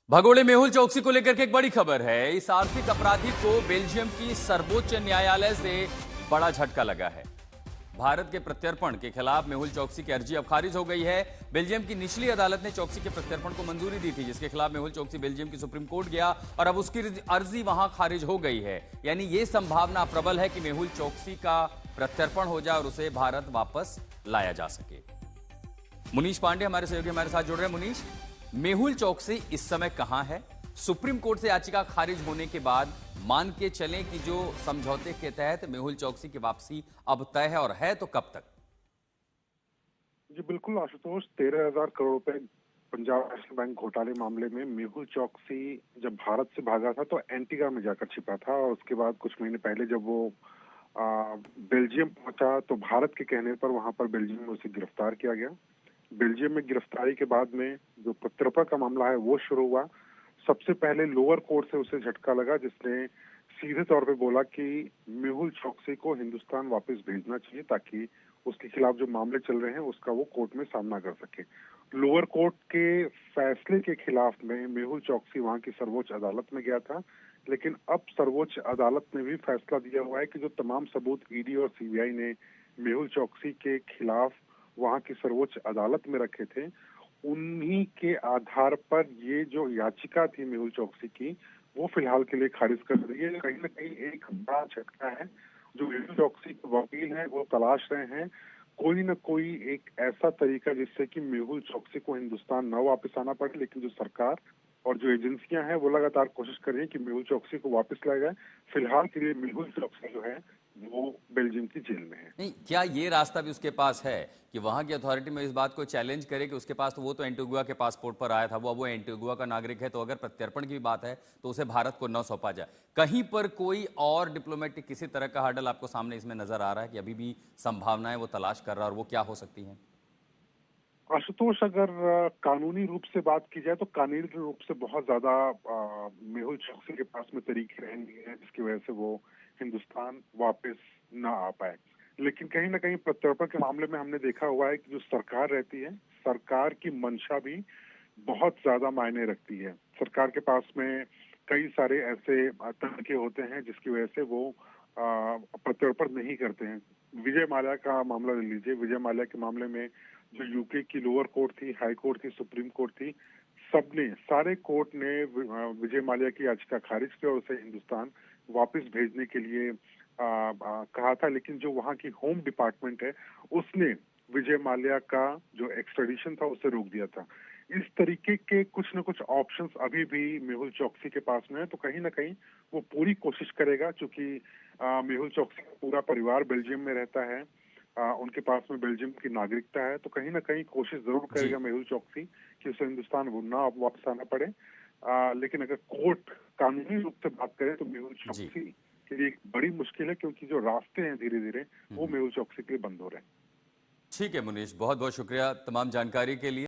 भगोड़े मेहुल चौकसी को लेकर के एक बड़ी खबर है। इस आर्थिक अपराधी को बेल्जियम की सर्वोच्च न्यायालय से बड़ा झटका लगा है। भारत के प्रत्यर्पण के खिलाफ मेहुल चौकसी की अर्जी अब खारिज हो गई है। बेल्जियम की निचली अदालत ने चौकसी के प्रत्यर्पण को मंजूरी दी थी, जिसके खिलाफ मेहुल चौकसी बेल्जियम की सुप्रीम कोर्ट गया और अब उसकी अर्जी वहां खारिज हो गई है। यानी यह संभावना प्रबल है कि मेहुल चौकसी का प्रत्यर्पण हो जाए और उसे भारत वापस लाया जा सके। मुनीश पांडे हमारे सहयोगी हमारे साथ जुड़ रहे हैं। मुनीश, मेहुल चौकसी इस समय कहां है? सुप्रीम कोर्ट से याचिका खारिज होने के बाद मान के चलें कि जो समझौते के तहत मेहुल चौकसी की वापसी अब तय है, और है तो कब तक? जी बिल्कुल आशुतोष, 13,000 करोड़ रुपए पंजाब नेशनल बैंक घोटाले मामले में मेहुल चौकसी जब भारत से भागा था तो एंटीगा में जाकर छिपा था, और उसके बाद कुछ महीने पहले जब वो बेल्जियम पहुंचा तो भारत के कहने पर वहां पर बेल्जियम में उसे गिरफ्तार किया गया। बेल्जियम में गिरफ्तारी के बाद में जो प्रत्यर्पण का मामला है वो शुरू हुआ। सबसे पहले लोअर कोर्ट से उसे झटका लगा, जिसने सीधे तौर पे बोला कि मेहुल चौकसी को हिंदुस्तान वापस भेजना चाहिए ताकि उसके खिलाफ जो मामले चल रहे हैं उसका वो कोर्ट में सामना कर सके। लोअर कोर्ट के फैसले के खिलाफ में मेहुल चौकसी वहां की सर्वोच्च अदालत में गया था, लेकिन अब सर्वोच्च अदालत ने भी फैसला दिया हुआ है कि जो तमाम सबूत ईडी और सीबीआई ने मेहुल चौकसी के खिलाफ वहां की सर्वोच्च अदालत में रखे थे, उन्हीं के आधार पर ये जो याचिका थी मेहुल चौकसी की, वो फिलहाल के लिए खारिज कर दी है। कहीं ना कहीं एक बड़ा झटका है। जो मेहुल चौकसी के वकील हैं वो तलाश रहे हैं कोई ना कोई एक ऐसा तरीका जिससे कि मेहुल चौकसी को हिंदुस्तान न वापस आना पड़े, लेकिन जो सरकार और जो एजेंसियां हैं वो लगातार कोशिश कर रही है कि मेहुल चौकसी को वापस लाया जाए। फिलहाल के लिए मेहुल चौकसी जो है वो बेल्जियम की जेल में है। नहीं, क्या ये रास्ता भी उसके पास है कि वहां की अथॉरिटी में इस बात को चैलेंज करे कि उसके पास तो वो तो एंटीगुआ के पासपोर्ट पर आया था, वो एंटीगुआ का नागरिक है, तो अगर प्रत्यर्पण की बात है तो उसे भारत को न सौंपा जाए? कहीं पर कोई और डिप्लोमेटिक किसी तरह का हर्डल आपको सामने इसमें नजर आ रहा है कि अभी भी संभावनाएं वो तलाश कर रहा है, और वो क्या हो सकती हैं? आशुतोष, अगर कानूनी रूप से बात की जाए तो कानूनी रूप से बहुत ज्यादा मेहुल चौकसी के पास में तरीके रहेंगे जिसकी वजह से वो हिंदुस्तान वापस ना आ पाए। लेकिन कहीं ना कहीं प्रत्यर्पण के मामले में हमने देखा हुआ है कि जो सरकार रहती है, सरकार की मंशा भी बहुत ज्यादा मायने रखती है। सरकार के पास में कई सारे ऐसे तरीके होते हैं जिसकी वजह से वो प्रत्यर्पण नहीं करते हैं। विजय माल्या का मामला ले लीजिए। विजय माल्या के मामले में जो यूके की लोअर कोर्ट थी, हाई कोर्ट थी, सुप्रीम कोर्ट थी, सबने, सारे कोर्ट ने विजय माल्या की याचिका खारिज की और उसे हिंदुस्तान वापस भेजने के लिए कहा था। लेकिन जो वहां की होम डिपार्टमेंट है उसने विजय माल्या का जो एक्सट्रेडिशन था उसे रोक दिया था। इस तरीके के कुछ न कुछ ऑप्शंस अभी भी मेहुल चौकसी के पास में है, तो कहीं ना कहीं वो पूरी कोशिश करेगा, क्योंकि मेहुल चौकसी का पूरा परिवार बेल्जियम में रहता है। उनके पास में बेल्जियम की नागरिकता है, तो कहीं ना कहीं कोशिश जरूर जी। करेगा मेहुल चौकसी कि उसे हिंदुस्तान ना वापस आना पड़े। लेकिन अगर कोर्ट कानूनी रूप से बात करें तो मेहुल जी। चौकसी के लिए एक बड़ी मुश्किल है, क्योंकि जो रास्ते हैं धीरे धीरे वो हम्म। मेहुल चौकसी के लिए बंद हो रहे हैं। ठीक है मुनीश, बहुत बहुत शुक्रिया तमाम जानकारी के लिए।